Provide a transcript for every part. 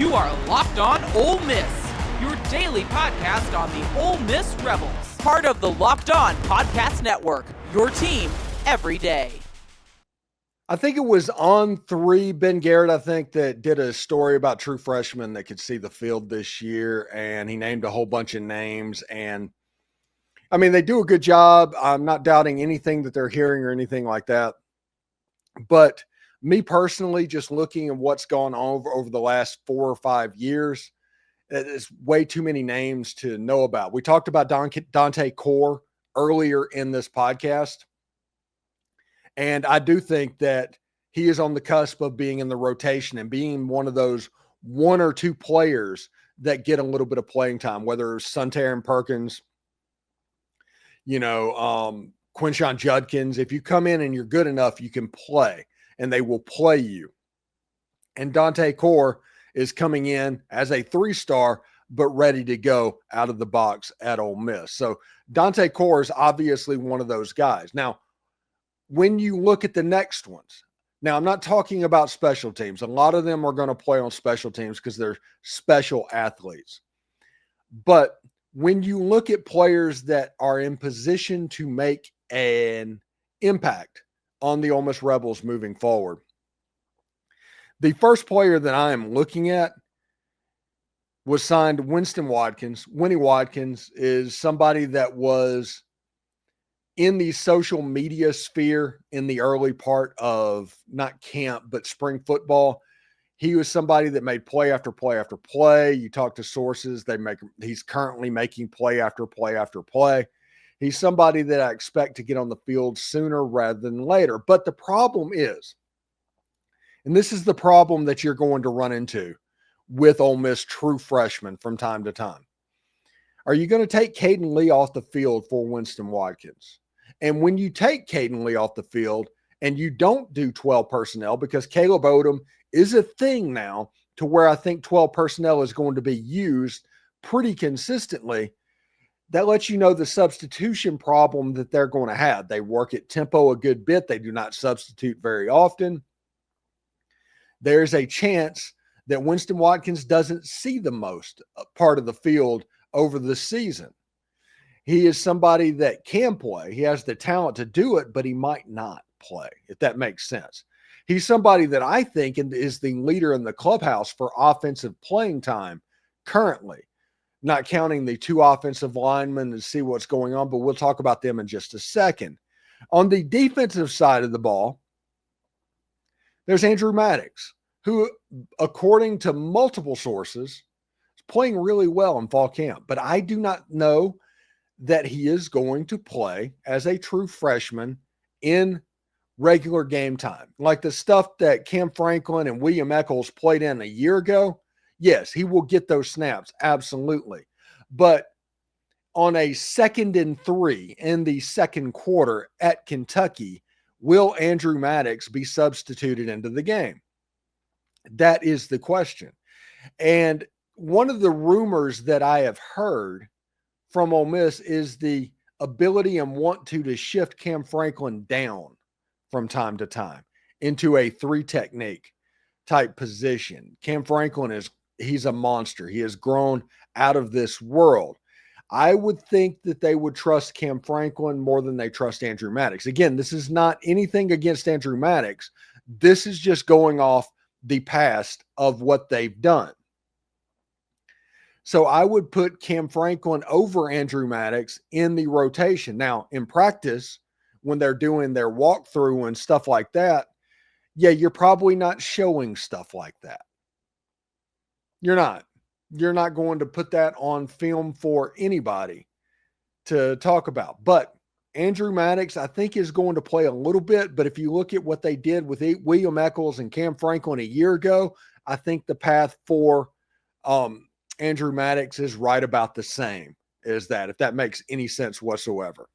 You are Locked On Ole Miss, your daily podcast on the Ole Miss Rebels. Part of the Locked On Podcast Network, your team every day. I think it was On3, Ben Garrett, I think, that did a story about true freshmen that could see the field this year, and he named a whole bunch of names. And, I mean, they do a good job. I'm not doubting anything that they're hearing or anything like that. But me personally, just looking at what's gone on over the last 4 or 5 years, it's way too many names to know about. We talked about Dante Core earlier in this podcast, and I do think that he is on the cusp of being in the rotation and being one of those 1 or 2 players that get a little bit of playing time, whether it's Suntarine Perkins, Quinshon Judkins. If you come in and you're good enough, you can play, and they will play you. And Dante Core is coming in as a 3-star, but ready to go out of the box at Ole Miss. So Dante Core is obviously one of those guys. Now, when you look at the next ones, now I'm not talking about special teams. A lot of them are going to play on special teams because they're special athletes. But when you look at players that are in position to make an impact on the Ole Miss Rebels moving forward, the first player that I am looking at was signed Winston Watkins. Winnie Watkins is somebody that was in the social media sphere in the early part of not camp, but spring football. He was somebody that made play after play after play. You talk to sources, he's currently making play after play after play. He's somebody that I expect to get on the field sooner rather than later. But the problem is, and this is the problem that you're going to run into with Ole Miss true freshmen from time to time. Are you going to take Cayden Lee off the field for Winston Watkins? And when you take Cayden Lee off the field and you don't do 12 personnel, because Caleb Odom is a thing now to where I think 12 personnel is going to be used pretty consistently, that lets you know the substitution problem that they're going to have. They work at tempo a good bit. They do not substitute very often. There's a chance that Winston Watkins doesn't see the most part of the field over the season. He is somebody that can play. He has the talent to do it, but he might not play, if that makes sense. He's somebody that I think is the leader in the clubhouse for offensive playing time currently, not counting the 2 offensive linemen to see what's going on, but we'll talk about them in just a second. On the defensive side of the ball, there's Andrew Maddox, who, according to multiple sources, is playing really well in fall camp. But I do not know that he is going to play as a true freshman in regular game time. Like the stuff that Cam Franklin and William Echoles played in a year ago, yes, he will get those snaps, absolutely. But on a 2nd and 3 in the second quarter at Kentucky, will Andrew Maddox be substituted into the game? That is the question. And one of the rumors that I have heard from Ole Miss is the ability and want to shift Cam Franklin down from time to time into a 3 technique type position. Cam Franklin he's a monster. He has grown out of this world. I would think that they would trust Cam Franklin more than they trust Andrew Maddox. Again, this is not anything against Andrew Maddox. This is just going off the past of what they've done. So I would put Cam Franklin over Andrew Maddox in the rotation. Now, in practice, when they're doing their walkthrough and stuff like that, yeah, you're probably not showing stuff like that. You're not. You're not going to put that on film for anybody to talk about. But Andrew Maddox, I think, is going to play a little bit. But if you look at what they did with William Echoles and Cam Franklin a year ago, I think the path for Andrew Maddox is right about the same as that, if that makes any sense whatsoever.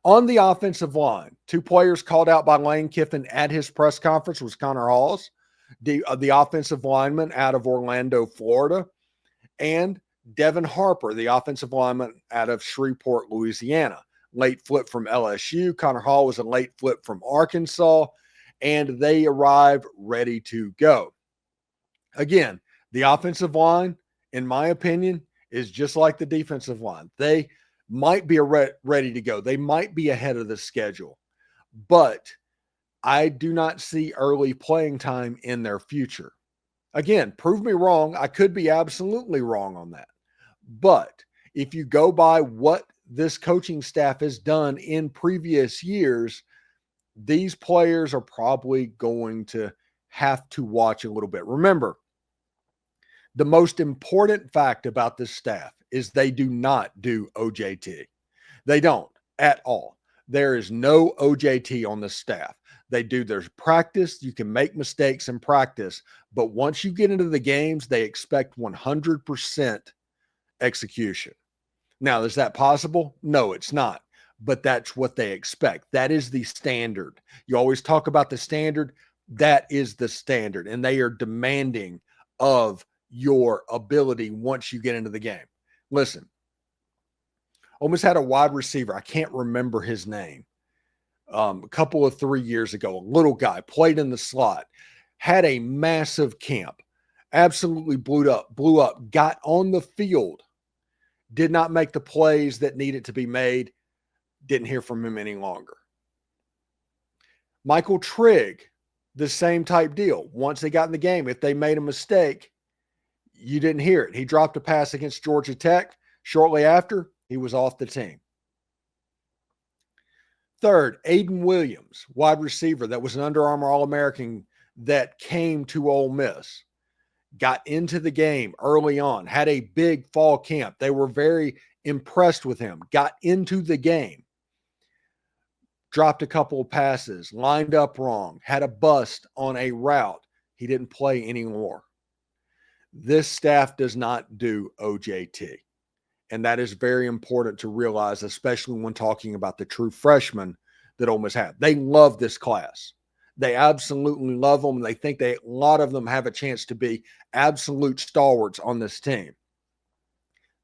On the offensive line, 2 players called out by Lane Kiffin at his press conference was Connor Halls, the offensive lineman out of Orlando, Florida, and Devin Harper, the offensive lineman out of Shreveport, Louisiana. Late flip from LSU. Connor Hall was a late flip from Arkansas, and they arrived ready to go. Again, the offensive line, in my opinion, is just like the defensive line. They might be ready to go. They might be ahead of the schedule, but I do not see early playing time in their future. Again, prove me wrong. I could be absolutely wrong on that. But if you go by what this coaching staff has done in previous years, these players are probably going to have to watch a little bit. Remember, the most important fact about this staff is they do not do OJT. They don't at all. There is no OJT on the staff. They do their practice. You can make mistakes in practice, but once you get into the games, they expect 100% execution. Now, is that possible? No, it's not, but that's what they expect. That is the standard. You always talk about the standard. That is the standard, and they are demanding of your ability once you get into the game. Listen, Ole Miss had a wide receiver. I can't remember his name. A couple of 3 years ago, a little guy played in the slot, had a massive camp, absolutely blew up, got on the field, did not make the plays that needed to be made, didn't hear from him any longer. Michael Trigg, the same type deal. Once they got in the game, if they made a mistake, you didn't hear it. He dropped a pass against Georgia Tech. Shortly after, he was off the team. Third, Aiden Williams, wide receiver that was an Under Armour All-American that came to Ole Miss, got into the game early on, had a big fall camp. They were very impressed with him, got into the game, dropped a couple of passes, lined up wrong, had a bust on a route. He didn't play anymore. This staff does not do OJT. And that is very important to realize, especially when talking about the true freshmen that Ole Miss have. They love this class. They absolutely love them. They think a lot of them have a chance to be absolute stalwarts on this team.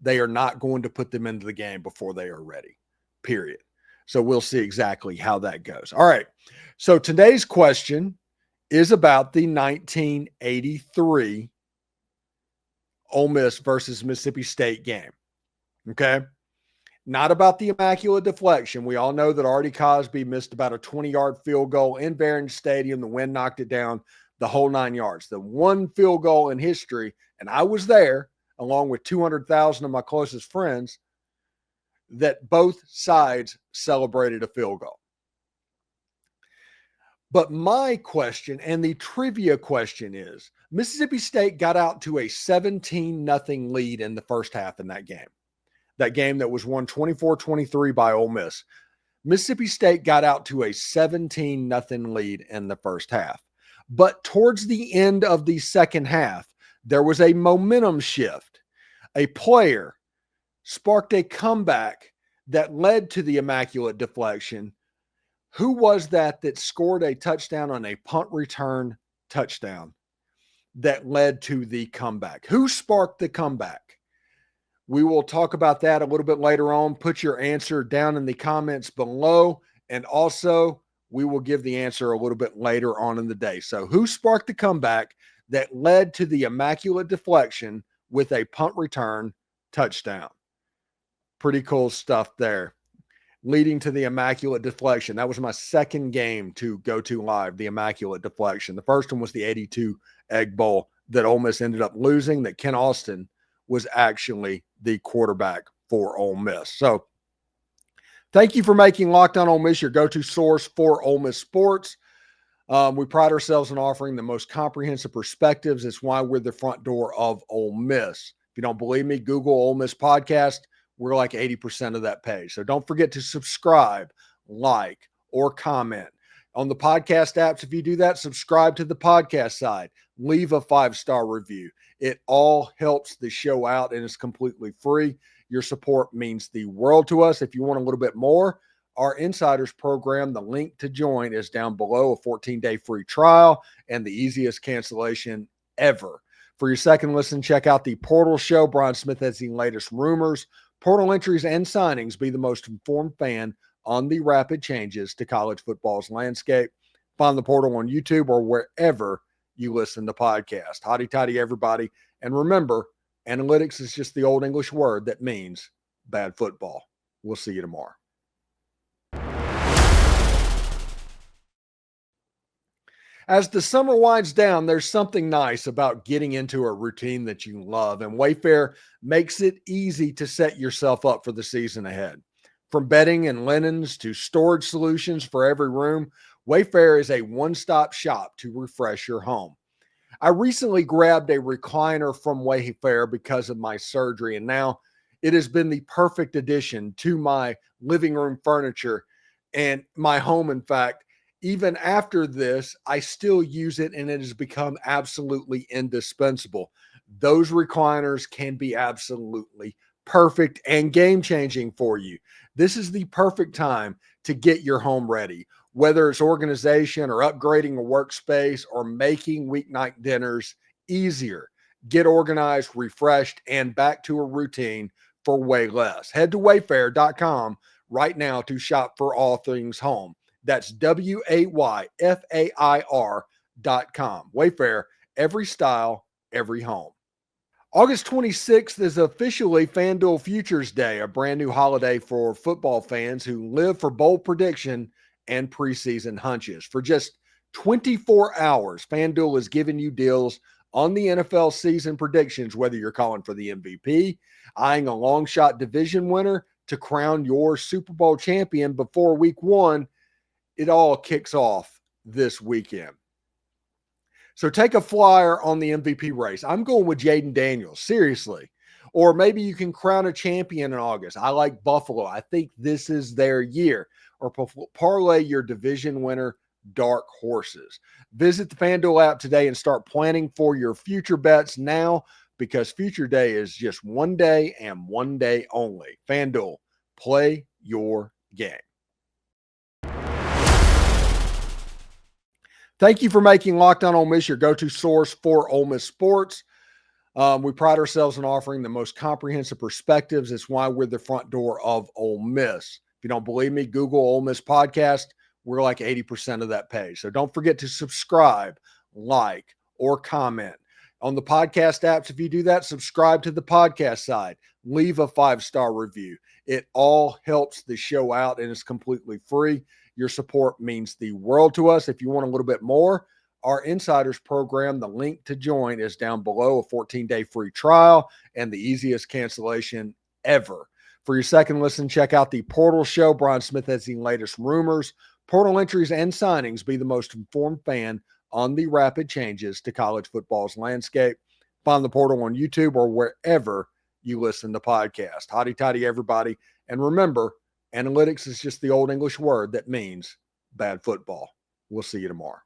They are not going to put them into the game before they are ready, period. So we'll see exactly how that goes. All right. So today's question is about the 1983 Ole Miss versus Mississippi State game. Okay. Not about the immaculate deflection. We all know that Artie Cosby missed about a 20-yard field goal in Barron Stadium. The wind knocked it down the whole 9 yards. The one field goal in history, and I was there along with 200,000 of my closest friends, that both sides celebrated a field goal. But my question and the trivia question is, Mississippi State got out to a 17-0 lead in the first half in that game. That game that was won 24-23 by Ole Miss. Mississippi State got out to a 17-0 lead in the first half. But towards the end of the second half, there was a momentum shift. A player sparked a comeback that led to the immaculate deflection. Who was that scored a touchdown on a punt return touchdown that led to the comeback? Who sparked the comeback? We will talk about that a little bit later on. Put your answer down in the comments below. And also, we will give the answer a little bit later on in the day. So who sparked the comeback that led to the immaculate deflection with a punt return touchdown? Pretty cool stuff there. Leading to the immaculate deflection. That was my second game to go to live, the immaculate deflection. The first one was the 82 Egg Bowl that Ole Miss ended up losing, that Ken Austin was actually the quarterback for Ole Miss. So thank you for making Locked On Ole Miss your go-to source for Ole Miss sports. We pride ourselves in offering the most comprehensive perspectives. It's why we're the front door of Ole Miss. If you don't believe me, Google Ole Miss podcast. We're like 80% of that page. So don't forget to subscribe, like, or comment. On the podcast apps, if you do that, subscribe to the podcast side. Leave a 5-star review. It all helps the show out, and it's completely free. Your support means the world to us. If you want a little bit more, our Insiders program, the link to join is down below, a 14-day free trial and the easiest cancellation ever. For your second listen, check out the Portal Show. Brian Smith has the latest rumors, portal entries, and signings. Be the most informed fan on the rapid changes to college football's landscape. Find the Portal on YouTube or wherever you listen to podcasts. Hotty toddy, everybody. And remember, analytics is just the old English word that means bad football. We'll see you tomorrow. As the summer winds down, there's something nice about getting into a routine that you love, and Wayfair makes it easy to set yourself up for the season ahead. From bedding and linens to storage solutions for every room, Wayfair is a one-stop shop to refresh your home. I recently grabbed a recliner from Wayfair because of my surgery, and now it has been the perfect addition to my living room furniture and my home. In fact, even after this, I still use it, and it has become absolutely indispensable. Those recliners can be absolutely perfect and game-changing for you. This is the perfect time to get your home ready, whether it's organization or upgrading a workspace or making weeknight dinners easier. Get organized, refreshed, and back to a routine for way less. Head to wayfair.com right now to shop for all things home. That's WAYFAIR.com. Wayfair, every style, every home. August 26th is officially FanDuel Futures Day, a brand new holiday for football fans who live for bold prediction and preseason hunches. For just 24 hours, FanDuel is giving you deals on the NFL season predictions, whether you're calling for the MVP, eyeing a long shot division winner to crown your Super Bowl champion before week one. It all kicks off this weekend. So take a flyer on the MVP race. I'm going with Jayden Daniels, seriously. Or maybe you can crown a champion in August. I like Buffalo. I think this is their year. Or parlay your division winner dark horses. Visit the FanDuel app today and start planning for your future bets now, because Future Day is just one day and one day only. FanDuel, play your game. Thank you for making Locked On Ole Miss your go-to source for Ole Miss sports. We pride ourselves in offering the most comprehensive perspectives. It's why we're the front door of Ole Miss. If you don't believe me, Google Ole Miss podcast. We're like 80% of that page. So don't forget to subscribe, like, or comment. On the podcast apps, if you do that, subscribe to the podcast side. Leave a 5-star review. It all helps the show out, and it's completely free. Your support means the world to us. If you want a little bit more, our Insiders program, the link to join is down below, a 14-day free trial and the easiest cancellation ever. For your second listen, check out the Portal Show. Brian Smith has the latest rumors, portal entries, and signings. Be the most informed fan on the rapid changes to college football's landscape. Find the Portal on YouTube or wherever you listen to podcasts. Hotty toddy, everybody. And remember, analytics is just the old English word that means bad football. We'll see you tomorrow.